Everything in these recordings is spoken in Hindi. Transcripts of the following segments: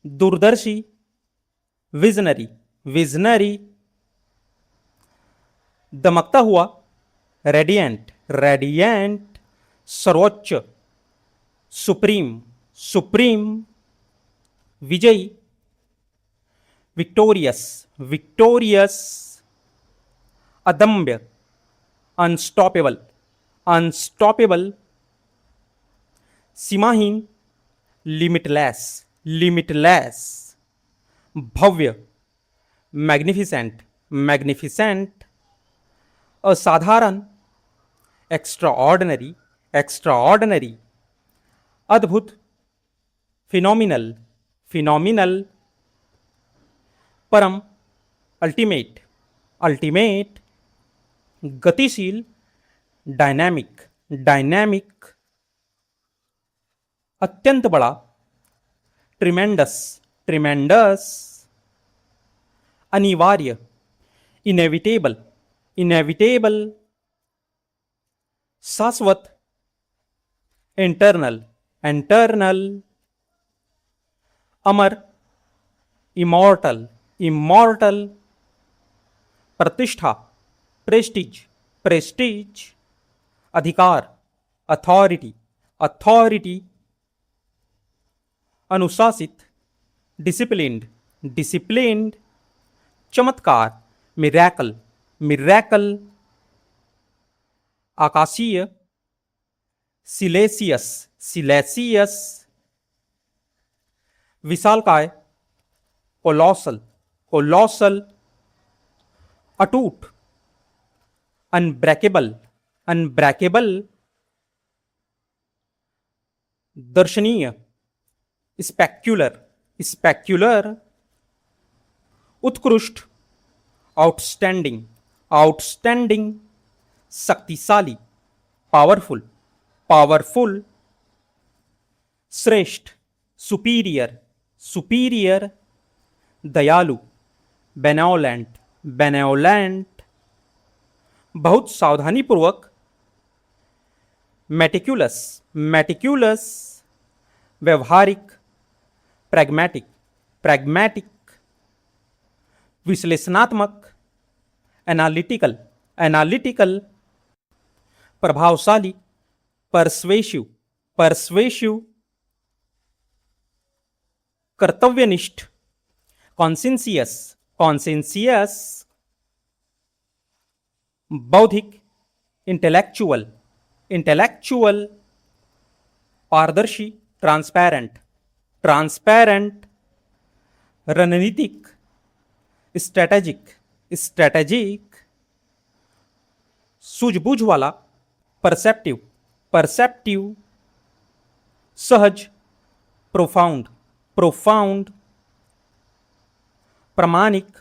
दूरदर्शी, विजनरी, विजनरी। दमकता हुआ, रेडियंट, रेडियंट। सर्वोच्च, सुप्रीम, सुप्रीम। विजयी, विक्टोरियस, विक्टोरियस। अदम्य, अनस्टॉपेबल, अनस्टॉपेबल। सीमाहीन, लिमिटलेस, लिमिटलेस। भव्य, मैग्निफिसेंट, मैग्निफिसेंट। असाधारण, एक्स्ट्रा ऑर्डिनरी, एक्स्ट्रा ऑर्डिनरी। अद्भुत, फिनोमिनल, फिनोमिनल। परम, अल्टीमेट, अल्टीमेट। गतिशील, डायनामिक, डायनामिक। अत्यंत बड़ा, ट्रिमेंडस, ट्रिमेंडस। अनिवार्य, इनेविटेबल, इनेविटेबल। शाश्वत, इंटरनल, इंटरनल। अमर, इमॉर्टल, इमॉर्टल। प्रतिष्ठा, प्रेस्टीज, प्रेस्टीज। अधिकार, अथॉरिटी, अथॉरिटी। अनुशासित, डिसिप्लिन्ड, डिसिप्लिन्ड। चमत्कार, मिरैकल, मिरैकल। आकाशीय, सिलेसियस, सिलेसियस। विशालकाय, कोलोसल, कोलोसल। अटूट, अनब्रेकेबल, अनब्रेकेबल। दर्शनीय, स्पेक्युलर, स्पेक्युलर। उत्कृष्ट, आउटस्टैंडिंग, आउटस्टैंडिंग। शक्तिशाली, पावरफुल, पावरफुल। श्रेष्ठ, सुपीरियर, सुपीरियर। दयालु, बेनेवोलेंट, बेनेवोलेंट। बहुत सावधानीपूर्वक, मेटिक्युलस, मेटिक्युलस। व्यवहारिक, प्रैग्मेटिक, प्रैग्मेटिक। विश्लेषणात्मक, एनालिटिकल, एनालिटिकल। प्रभावशाली, परस्वेशिव, परस्वेशिव। कर्तव्यनिष्ठ, कॉन्सेंसियस, कॉन्सेंसियस। बौद्धिक, इंटेलेक्चुअल, इंटेलेक्चुअल। पारदर्शी, ट्रांसपेरेंट, ट्रांसपेरेंट। रणनीतिक, स्ट्रेटेजिक, स्ट्रेटेजिक। सूझबूझ वाला, परसेप्टिव, परसेप्टिव। सहज, प्रोफाउंड, प्रोफाउंड। प्रमाणिक,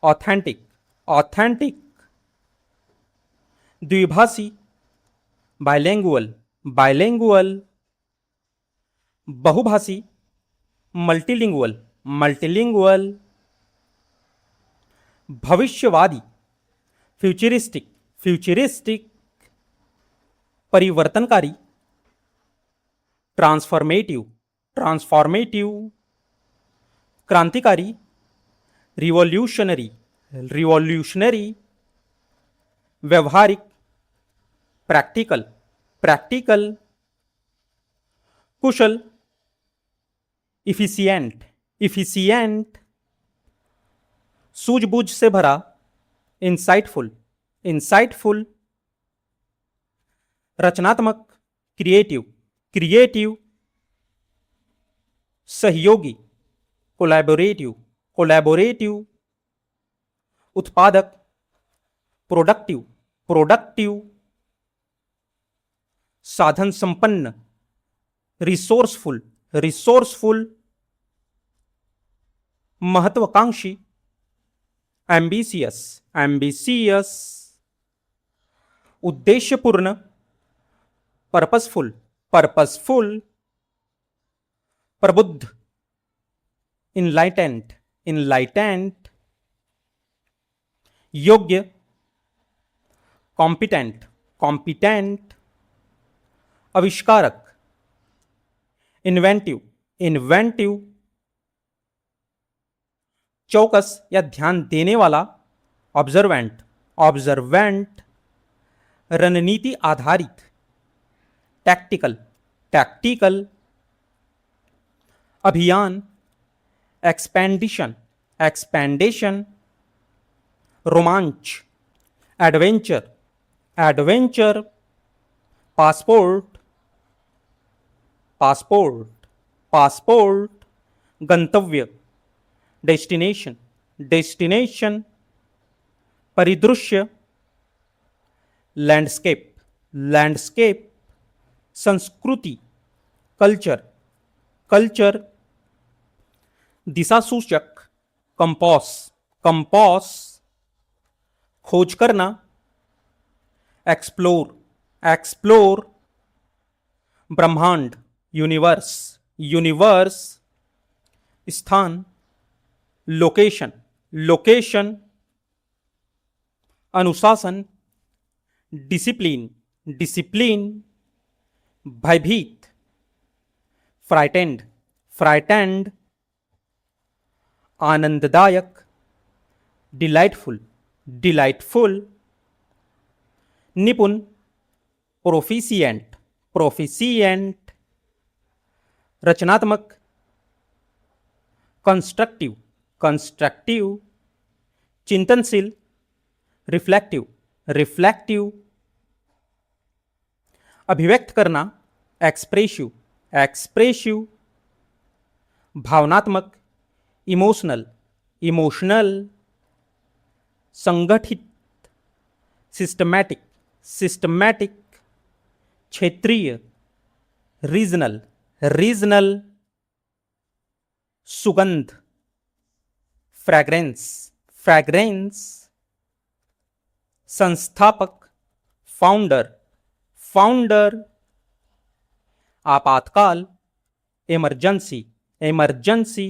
ऑथेंटिक, ऑथेंटिक। द्विभाषी, बाइलिंगुअल, बाइलिंगुअल। बहुभाषी, मल्टीलिंगुअल, मल्टीलिंगुअल। भविष्यवादी, फ्यूचरिस्टिक, फ्यूचरिस्टिक। परिवर्तनकारी, ट्रांसफॉर्मेटिव, ट्रांसफॉर्मेटिव। क्रांतिकारी, रिवॉल्यूशनरी, रिवॉल्यूशनरी। व्यवहारिक, प्रैक्टिकल, प्रैक्टिकल। कुशल, इफिशिएंट, इफिशिएंट। सूझबूझ से भरा, इंसाइटफुल, इंसाइटफुल। रचनात्मक, क्रिएटिव, क्रिएटिव। सहयोगी, कोलैबोरेटिव, कोलैबोरेटिव। उत्पादक, प्रोडक्टिव, प्रोडक्टिव। साधन संपन्न, रिसोर्सफुल, रिसोर्सफुल। महत्वाकांक्षी, एम्बिशियस, एम्बिशियस। उद्देश्यपूर्ण, पर्पसफुल, पर्पसफुल। प्रबुद्ध, इनलाइटेंट, इनलाइटेंट। योग्य, कॉम्पिटेंट, कॉम्पिटेंट। आविष्कारक, इन्वेंटिव, इन्वेंटिव। चौकस या ध्यान देने वाला, ऑब्जर्वेंट, ऑब्जर्वेंट। रणनीति आधारित, टैक्टिकल, टैक्टिकल। अभियान, एक्सपेंडिशन, एक्सपेंडेशन। रोमांच, adventure, adventure. Passport, passport, passport. गंतव्य, डेस्टिनेशन, डेस्टिनेशन। परिदृश्य, लैंडस्केप, लैंडस्केप। संस्कृति, कल्चर, कल्चर। दिशासूचक, कंपास, कंपास। खोज करना, एक्सप्लोर, एक्सप्लोर। ब्रह्मांड, यूनिवर्स, यूनिवर्स। स्थान, लोकेशन, लोकेशन। अनुशासन, डिसिप्लिन, डिसिप्लिन। भयभीत, फ्राइटेंड, फ्राइटेंड। आनंददायक, डिलाइटफुल, डिलाइटफुल। निपुण, प्रोफिशिएंट, प्रोफिशिएंट। रचनात्मक, कंस्ट्रक्टिव, कंस्ट्रक्टिव। चिंतनशील, रिफ्लेक्टिव, रिफ्लेक्टिव। अभिव्यक्त करना, एक्सप्रेसिव, एक्सप्रेसिव। भावनात्मक, इमोशनल, इमोशनल। संगठित, सिस्टमैटिक, सिस्टमैटिक। क्षेत्रीय, रीजनल, रीजनल। सुगंध, फ्रैग्रेंस, फ्रैग्रेंस। संस्थापक, फाउंडर, फाउंडर। आपातकाल, इमरजेंसी, इमरजेंसी।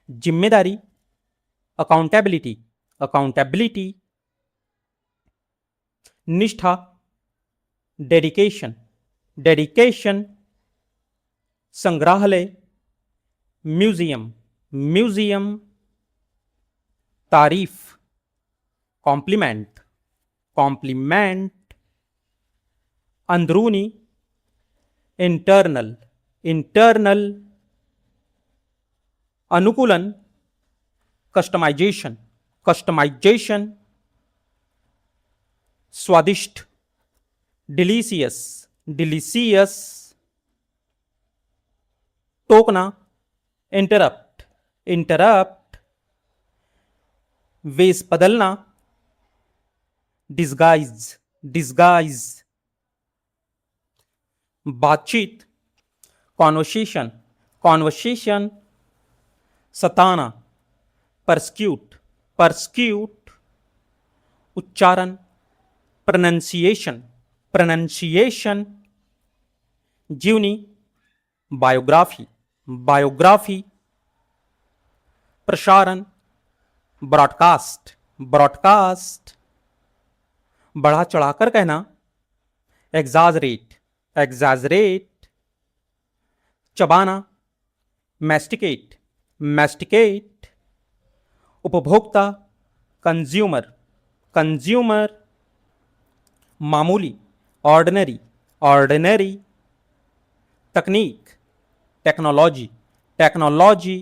जिम्मेदारी, अकाउंटेबिलिटी, अकाउंटेबिलिटी। निष्ठा, डेडिकेशन, डेडिकेशन। संग्रहालय, म्यूजियम, म्यूजियम। तारीफ, कॉम्प्लीमेंट, कॉम्प्लीमेंट। अंदरूनी, इंटरनल, इंटरनल। अनुकूलन, कस्टमाइजेशन, कस्टमाइजेशन। स्वादिष्ट, डिलीशियस, डिलीशियस। टोकना, इंटरप्ट, इंटरप्ट। वेश बदलना, डिस्गाइज, डिस्गाइज। बातचीत, कॉन्वर्सेशन, कॉन्वर्सेशन। सताना, परस्क्यूट, परस्क्यूट। उच्चारण, प्रोनंसिएशन, प्रोनंसिएशन। जीवनी, बायोग्राफी, बायोग्राफी। प्रसारण, ब्रॉडकास्ट, ब्रॉडकास्ट। बढ़ा चढ़ाकर कहना, एग्जाजरेट, एग्जाजरेट। चबाना, मैस्टिकेट, मैस्टिकेट। उपभोक्ता, कंज्यूमर, कंज्यूमर। मामूली, ऑर्डिनरी, ऑर्डिनरी। तकनीक, टेक्नोलॉजी, टेक्नोलॉजी।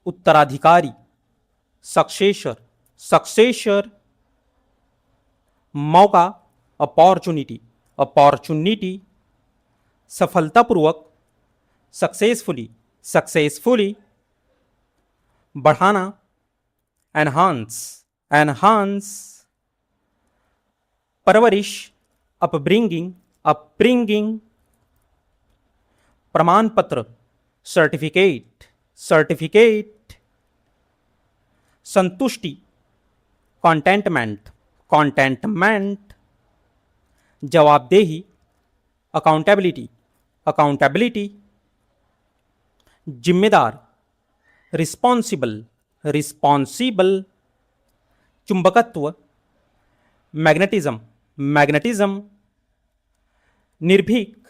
उत्तराधिकारी, सक्सेसर, सक्सेसर। मौका, अपॉर्चुनिटी, अपॉर्चुनिटी। सफलतापूर्वक, सक्सेसफुली, सक्सेसफुली। बढ़ाना, एनहांस, एनहांस। परवरिश, अपब्रिंगिंग, अपब्रिंगिंग। प्रमाण पत्र, सर्टिफिकेट, सर्टिफिकेट। संतुष्टि, कॉन्टेंटमेंट, कॉन्टेंटमेंट। जवाबदेही, अकाउंटेबिलिटी, अकाउंटेबिलिटी। जिम्मेदार, रिस्पॉन्सिबल, रिस्पॉन्सिबल। चुंबकत्व, मैग्नेटिज्म, मैग्नेटिज्म। निर्भीक,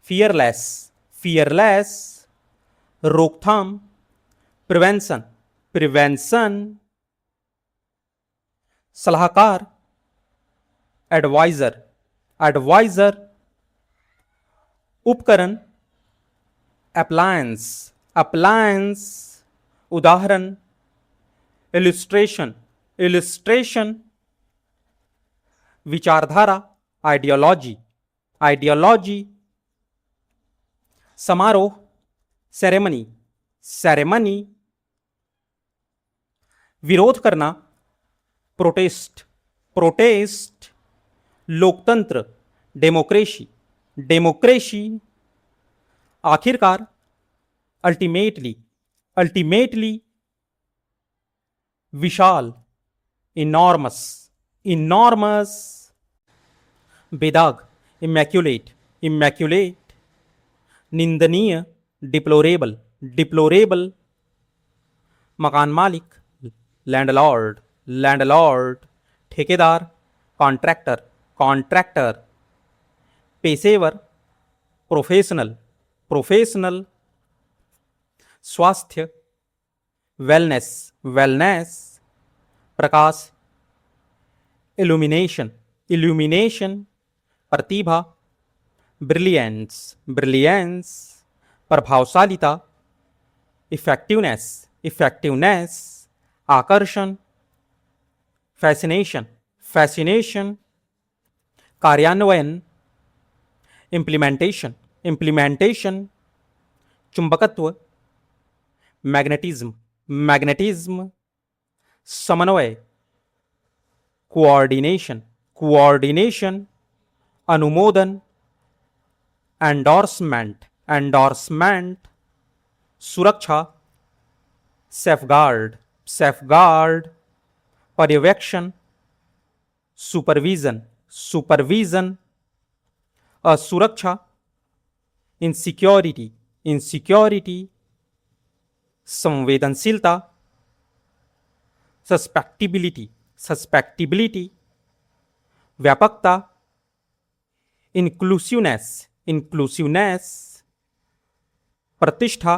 फियरलेस, फियरलेस। रोकथाम, प्रिवेंशन, प्रिवेंशन, सलाहकार, एडवाइजर, एडवाइजर, उपकरण, अप्लायंस, अप्लायंस, उदाहरण, इलिस्ट्रेशन, इलिस्ट्रेशन, विचारधारा, आइडियोलॉजी, आइडियोलॉजी, समारोह, सेरेमनी, सेरेमनी, विरोध करना, प्रोटेस्ट, प्रोटेस्ट, लोकतंत्र, डेमोक्रेसी, डेमोक्रेसी, आखिरकार, अल्टीमेटली, अल्टीमेटली, विशाल, इनॉर्मस, इनॉर्मस, बेदाग, इमैक्यूलेट, इमैक्यूलेट, निंदनीय, डिप्लोरेबल, डिप्लोरेबल, मकान मालिक, लैंडलॉर्ड, लैंडलॉर्ड, ठेकेदार, कॉन्ट्रैक्टर, कॉन्ट्रैक्टर, पेशेवर, प्रोफेशनल, प्रोफेशनल, स्वास्थ्य, वेलनेस, वेलनेस, प्रकाश, इल्यूमिनेशन, इल्यूमिनेशन, प्रतिभा, ब्रिलियंस, ब्रिलियंस, प्रभावशालिता, इफेक्टिवनेस, इफेक्टिवनेस, आकर्षण, फैसिनेशन, फैसिनेशन, कार्यान्वयन, इम्प्लीमेंटेशन, इम्प्लीमेंटेशन, चुंबकत्व, मैग्नेटिज्म, मैग्नेटिज्म, समन्वय, कोऑर्डिनेशन, कोऑर्डिनेशन, अनुमोदन, एंडोर्समेंट, एंडोर्समेंट, सुरक्षा, सेफगार्ड, सेफगार्ड, पर्यवेक्षण, सुपरविजन, सुपरविजन, असुरक्षा, इनसिक्योरिटी, इनसिक्योरिटी, संवेदनशीलता, सस्पेक्टिबिलिटी, सस्पेक्टिबिलिटी, व्यापकता, इंक्लूसिवनेस, इंक्लूसिवनेस, प्रतिष्ठा,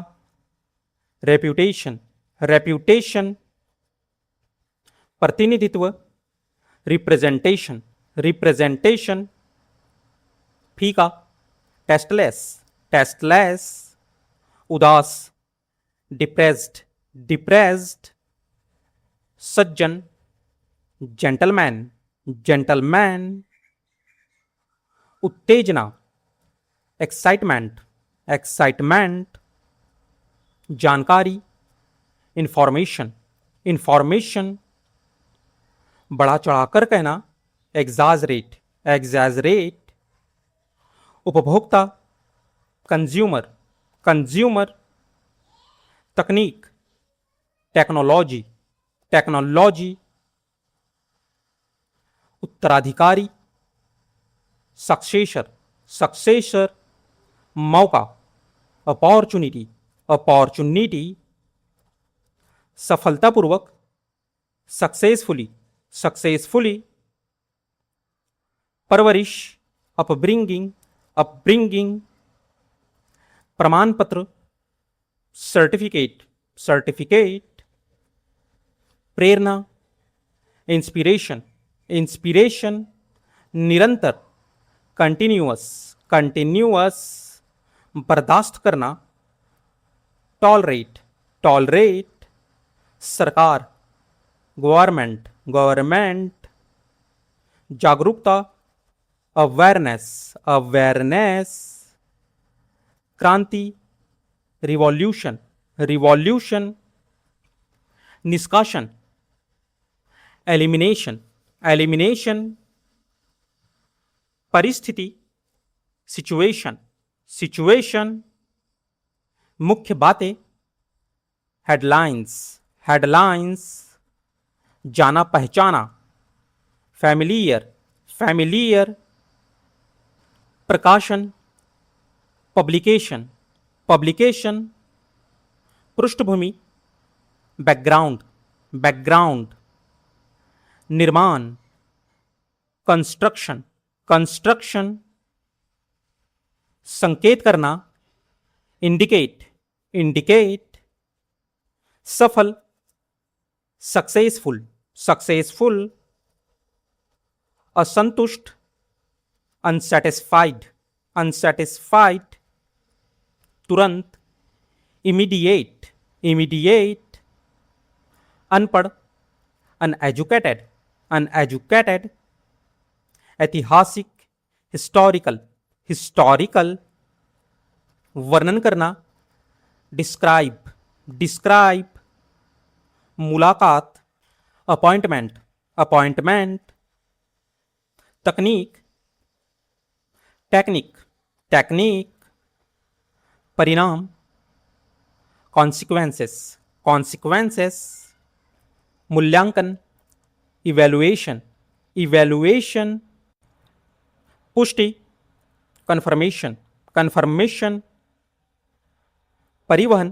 रेप्यूटेशन, रेप्यूटेशन, प्रतिनिधित्व, रिप्रेजेंटेशन, रिप्रेजेंटेशन, फीका, टेस्टलेस, टेस्टलेस, उदास, डिप्रेस्ड, डिप्रेस्ड, सज्जन, जेंटलमैन, जेंटलमैन, उत्तेजना, एक्साइटमेंट, एक्साइटमेंट, जानकारी, इंफॉर्मेशन, इंफॉर्मेशन, बढ़ा चढ़ाकर कहना, एग्जाजरेट, एग्जाजरेट, उपभोक्ता, कंज्यूमर, कंज्यूमर, तकनीक, टेक्नोलॉजी, टेक्नोलॉजी, उत्तराधिकारी, सक्सेसर, सक्सेसर, मौका, अपॉर्चुनिटी, अपॉर्चुनिटी, सफलतापूर्वक, सक्सेसफुली, सक्सेसफुली, परवरिश, अपब्रिंगिंग, अपब्रिंगिंग, प्रमाण पत्र, सर्टिफिकेट, सर्टिफिकेट, प्रेरणा, इंस्पिरेशन, इंस्पिरेशन, निरंतर, कंटिन्यूअस, कंटिन्यूअस, बर्दाश्त करना, टॉलरेट, टॉलरेट, सरकार, गवर्नमेंट, गवर्नमेंट, जागरूकता, अवेयरनेस, अवेयरनेस, क्रांति, रिवॉल्यूशन, रिवॉल्यूशन, निष्कासन, एलिमिनेशन, एलिमिनेशन, परिस्थिति, सिचुएशन, सिचुएशन, मुख्य बातें, हेडलाइंस, हेडलाइंस, जाना पहचाना, फैमिलियर, फैमिलियर, प्रकाशन, पब्लिकेशन, पब्लिकेशन, पृष्ठभूमि, बैकग्राउंड, बैकग्राउंड, निर्माण, कंस्ट्रक्शन, कंस्ट्रक्शन, संकेत करना, इंडिकेट, इंडिकेट, सफल, सक्सेसफुल, सक्सेसफुल, असंतुष्ट, अनसेटिस्फाइड, अनसेटिस्फाइड, तुरंत, इमीडिएट, इमीडिएट, अनपढ़, अनएजुकेटेड, अनएजुकेटेड, ऐतिहासिक, हिस्टोरिकल, हिस्टोरिकल, वर्णन करना, डिस्क्राइब, डिस्क्राइब, मुलाकात, अपॉइंटमेंट, अपॉइंटमेंट, तकनीक, टेक्निक, टेक्निक, परिणाम, कॉन्सिक्वेंसेस, कॉन्सिक्वेंसेस, मूल्यांकन, इवैल्यूएशन, इवैल्यूएशन, पुष्टि, कन्फर्मेशन, कन्फर्मेशन, परिवहन,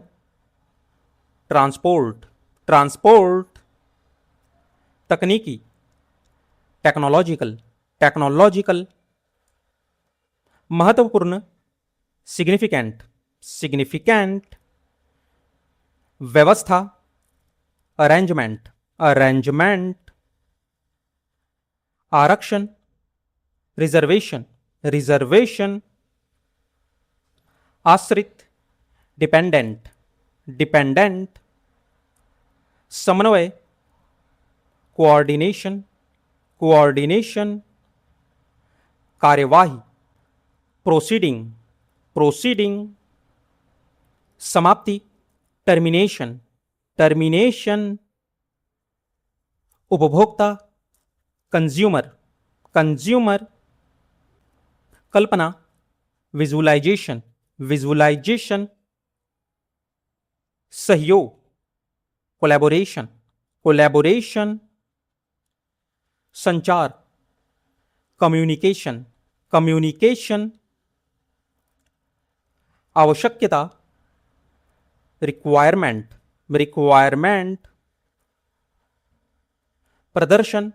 ट्रांसपोर्ट, ट्रांसपोर्ट, तकनीकी, टेक्नोलॉजिकल, टेक्नोलॉजिकल, महत्वपूर्ण, सिग्निफिकेंट, सिग्निफिकेंट, व्यवस्था, अरेंजमेंट, अरेंजमेंट, आरक्षण, रिजर्वेशन, रिजर्वेशन, आश्रित, डिपेंडेंट, डिपेंडेंट, समन्वय, कोऑर्डिनेशन, कोऑर्डिनेशन, कार्यवाही, प्रोसीडिंग, प्रोसीडिंग, समाप्ति, टर्मिनेशन, टर्मिनेशन, उपभोक्ता, कंज्यूमर, कंज्यूमर, कल्पना, विजुअलाइजेशन, विजुअलाइजेशन, सहयोग, कोलैबोरेशन, कोलैबोरेशन, संचार, कम्युनिकेशन, कम्युनिकेशन, आवश्यकता, रिक्वायरमेंट, रिक्वायरमेंट, प्रदर्शन,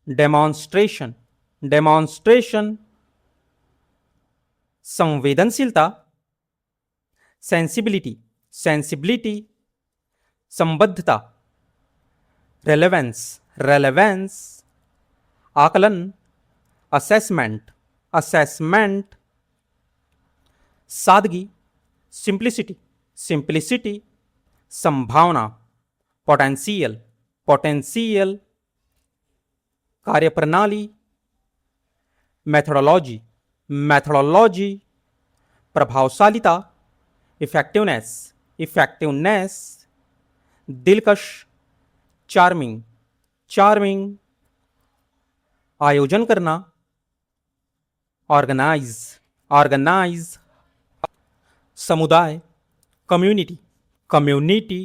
डेमॉन्स्ट्रेशन, डेमॉन्स्ट्रेशन, संवेदनशीलता, सेंसिबिलिटी, सेंसिबिलिटी, संबद्धता, रेलेवेंस, रेलेवेंस, आकलन, असेसमेंट, असेसमेंट, सादगी, सिंप्लिसिटी, सिंप्लिसिटी, संभावना, पोटेंशियल, पोटेंशियल, कार्यप्रणाली, मेथोडोलॉजी, मेथोडोलॉजी, प्रभावशालिता, इफेक्टिवनेस, इफेक्टिवनेस, दिलकश, चार्मिंग, चार्मिंग, आयोजन करना, ऑर्गेनाइज, ऑर्गेनाइज, समुदाय, कम्युनिटी, कम्युनिटी,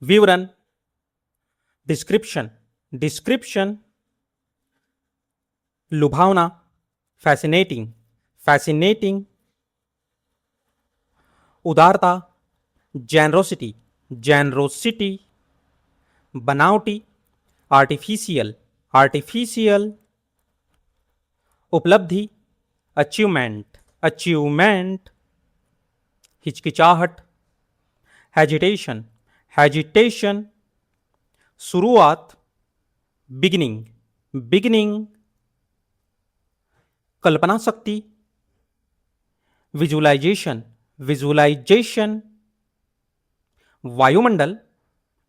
विवरण, डिस्क्रिप्शन, डिस्क्रिप्शन, लुभावना, फैसिनेटिंग, फैसिनेटिंग, उदारता, जेनरोसिटी, जेनरोसिटी, बनावटी, आर्टिफिशियल, आर्टिफिशियल, उपलब्धि, अचीवमेंट, अचीवमेंट, हिचकिचाहट, हेजिटेशन, हेजिटेशन, शुरुआत, बिगिनिंग, बिगिनिंग, कल्पना शक्ति, विजुअलाइजेशन, विजुअलाइजेशन, वायुमंडल,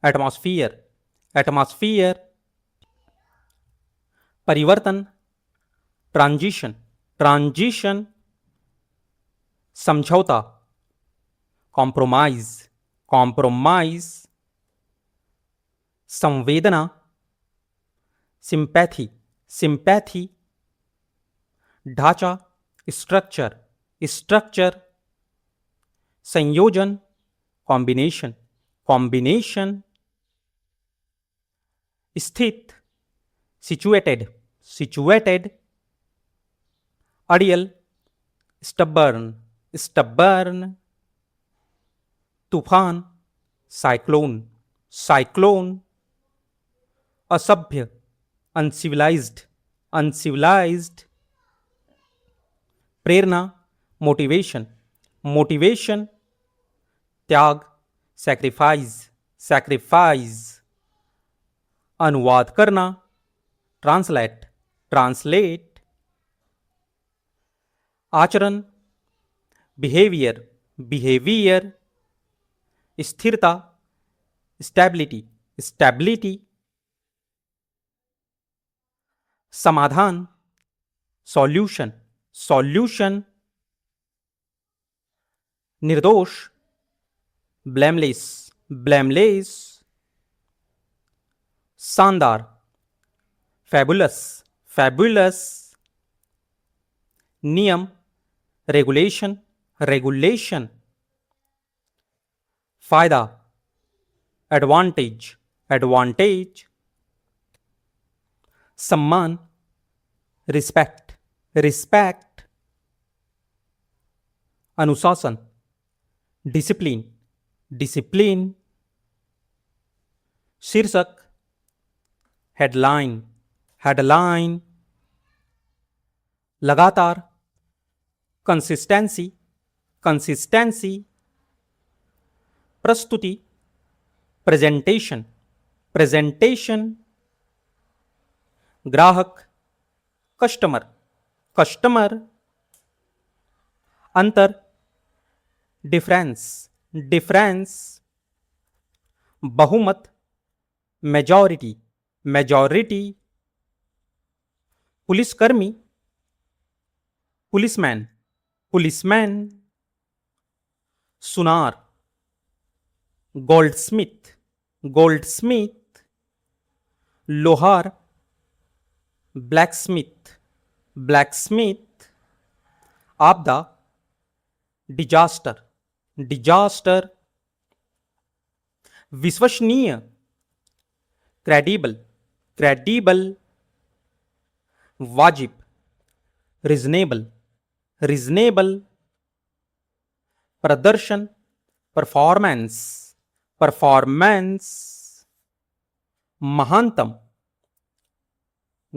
एटमॉस्फियर, एटमॉस्फियर, परिवर्तन, ट्रांजिशन, ट्रांजिशन, समझौता, कॉम्प्रोमाइज, कॉम्प्रोमाइज, संवेदना, सिंपैथी, सिंपैथी, ढांचा, स्ट्रक्चर, स्ट्रक्चर, संयोजन, कॉम्बिनेशन, कॉम्बिनेशन, स्थित, सिचुएटेड, सिचुएटेड, अड़ियल, स्टबर्न, स्टबर्न, तूफान, साइक्लोन, साइक्लोन, असभ्य, अनसिविलाइज्ड, अनसिविलाइज्ड, प्रेरणा, मोटिवेशन, मोटिवेशन, त्याग, सैक्रिफाइस, सैक्रिफाइस। अनुवाद करना, ट्रांसलेट, ट्रांसलेट। आचरण, बिहेवियर, बिहेवियर। स्थिरता, स्टेबिलिटी, स्टेबिलिटी। समाधान, सॉल्यूशन, सॉल्यूशन। निर्दोष, ब्लेमलेस, ब्लेमलेस। शानदार, फैबुलस, फैबुलस। नियम, रेगुलेशन, रेगुलेशन। फायदा, एडवांटेज, एडवांटेज। सम्मान, रिस्पेक्ट, रिस्पेक्ट। अनुशासन, डिसिप्लिन, डिसिप्लिन। शीर्षक, हेडलाइन, हेडलाइन। लगातार, कंसिस्टेंसी, कंसिस्टेंसी। प्रस्तुति, प्रेजेंटेशन, प्रेजेंटेशन। ग्राहक, कस्टमर, कस्टमर। अंतर, डिफरेंस, डिफरेंस। बहुमत, मेजॉरिटी, मेजॉरिटी। पुलिसकर्मी, पुलिसमैन, पुलिसमैन। सुनार, गोल्डस्मिथ, गोल्डस्मिथ। लोहार, ब्लैकस्मिथ, ब्लैकस्मिथ। आपदा, डिजास्टर, डिजास्टर। विश्वसनीय, क्रेडिबल, क्रेडिबल। वाजिब, रिजनेबल, रिजनेबल। प्रदर्शन, परफॉर्मेंस, परफॉर्मेंस। महानतम,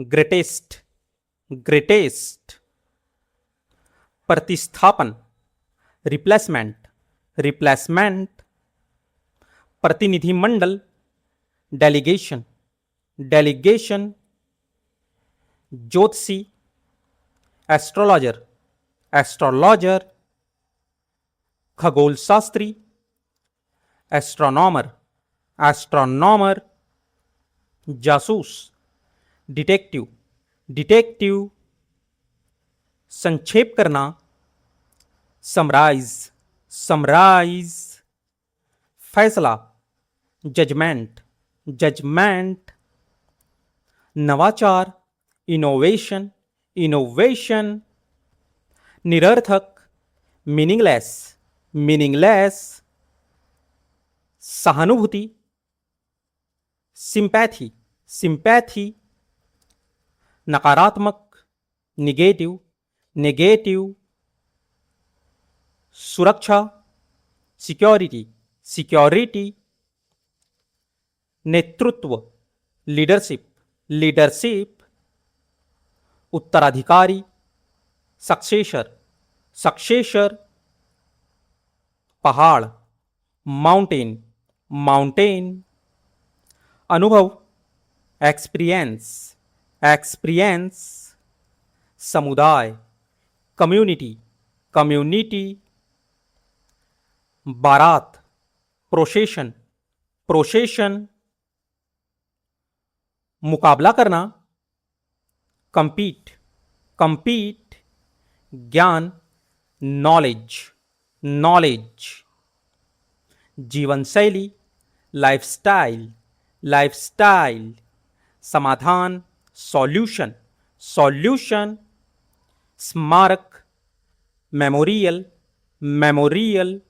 ग्रेटेस्ट, ग्रेटेस्ट। प्रतिस्थापन, रिप्लेसमेंट, रिप्लेसमेंट। प्रतिनिधिमंडल, डेलीगेशन, डेलीगेशन। ज्योतिषी, एस्ट्रोलॉजर, एस्ट्रोलॉजर। खगोल शास्त्री, एस्ट्रोनॉमर, एस्ट्रोनॉमर। जासूस, डिटेक्टिव, डिटेक्टिव। संक्षेप करना, समराइज, समराइज। फैसला, जजमेंट, जजमेंट। नवाचार, इनोवेशन, इनोवेशन। निरर्थक, मीनिंगलेस, मीनिंगलेस। सहानुभूति, सिंपैथी, सिंपैथी। नकारात्मक, निगेटिव, नेगेटिव। सुरक्षा, सिक्योरिटी, सिक्योरिटी। नेतृत्व, लीडरशिप, लीडरशिप। उत्तराधिकारी, सक्सेसर, सक्सेसर। पहाड़, माउंटेन, माउंटेन। अनुभव, एक्सपीरियंस, एक्सपीरियंस। समुदाय, कम्युनिटी, कम्युनिटी। बारात, प्रोसेशन, प्रोसेशन। मुकाबला करना, compete, compete। ज्ञान, नॉलेज, नॉलेज। जीवन शैली, लाइफस्टाइल, लाइफस्टाइल। समाधान, सॉल्यूशन, सॉल्यूशन। स्मारक, मेमोरियल, मेमोरियल।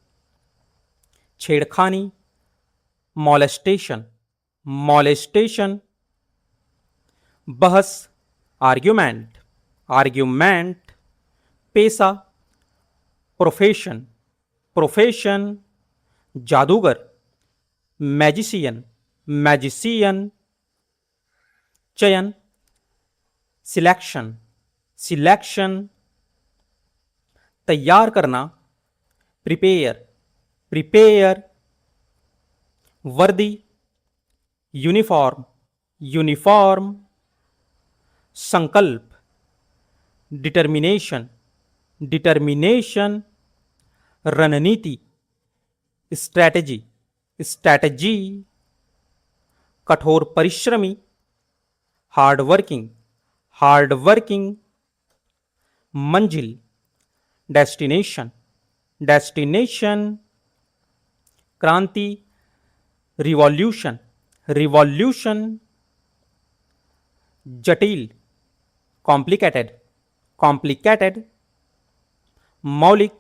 छेड़खानी, मॉलेस्टेशन, मॉलेस्टेशन। बहस, आर्ग्यूमेंट, आर्ग्यूमेंट। पेशा, प्रोफेशन, प्रोफेशन। जादूगर, मैजिशियन, मैजिशियन। चयन, सिलेक्शन, सिलेक्शन। तैयार करना, प्रिपेयर, प्रिपेयर, वर्दी, यूनिफॉर्म, यूनिफॉर्म, संकल्प, डिटर्मिनेशन, डिटर्मिनेशन, रणनीति, स्ट्रैटेजी, स्ट्रैटेजी, कठोर परिश्रमी, हार्ड वर्किंग, हार्ड वर्किंग, मंजिल, डेस्टिनेशन, डेस्टिनेशन, क्रांति, रिवॉल्यूशन, रिवॉल्यूशन, जटिल, कॉम्प्लिकेटेड, कॉम्प्लिकेटेड, मौलिक,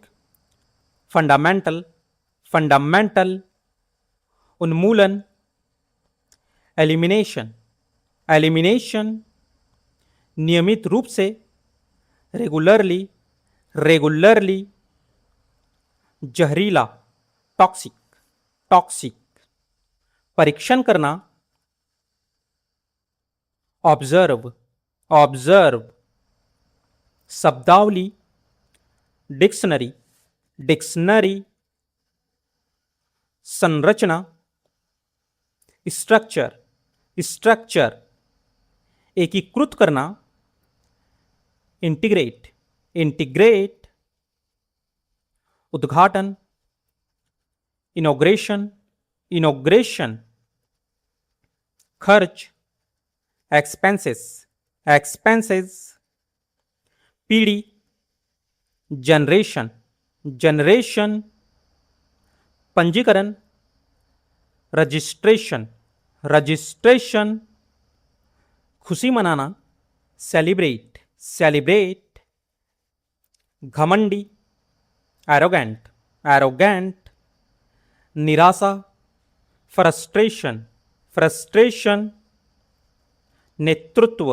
फंडामेंटल, फंडामेंटल, उन्मूलन, एलिमिनेशन, एलिमिनेशन, नियमित रूप से, रेगुलरली, रेगुलरली, जहरीला, टॉक्सिक, टॉक्सिक, परीक्षण करना, ऑब्जर्व, ऑब्जर्व, शब्दावली, डिक्शनरी, डिक्शनरी, संरचना, स्ट्रक्चर, स्ट्रक्चर, एकीकृत करना, इंटीग्रेट, इंटीग्रेट, उद्घाटन, इनॉग्रेशन, इनॉग्रेशन, खर्च, एक्सपेंसेस, एक्सपेंसेस, पीढ़ी, जनरेशन, जनरेशन, पंजीकरण, रजिस्ट्रेशन, रजिस्ट्रेशन, खुशी मनाना, सेलिब्रेट, सेलिब्रेट, घमंडी, एरोगेंट, एरोगेंट, निराशा, फ्रस्ट्रेशन, फ्रस्ट्रेशन, नेतृत्व,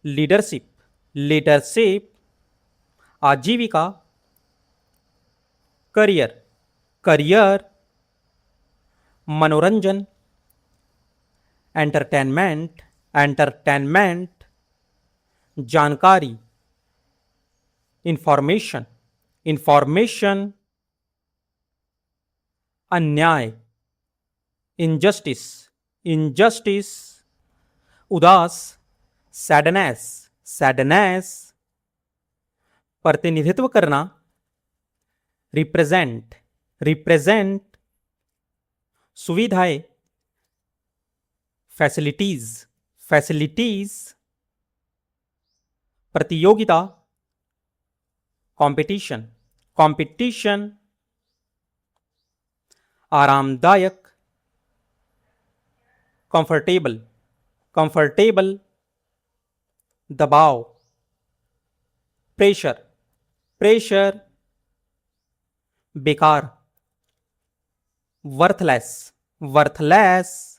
लीडरशिप, लीडरशिप, आजीविका, करियर, करियर, मनोरंजन, एंटरटेनमेंट, एंटरटेनमेंट, जानकारी, इंफॉर्मेशन, इंफॉर्मेशन, अन्याय, इनजस्टिस, इनजस्टिस, उदास, सैडनेस, सैडनेस, प्रतिनिधित्व करना, रिप्रेजेंट, रिप्रेजेंट, सुविधाएं, फैसिलिटीज, फैसिलिटीज, प्रतियोगिता, कंपटीशन, कंपटीशन, आरामदायक, कंफर्टेबल, कंफर्टेबल, दबाव, प्रेशर, प्रेशर, बेकार, वर्थलेस, वर्थलेस,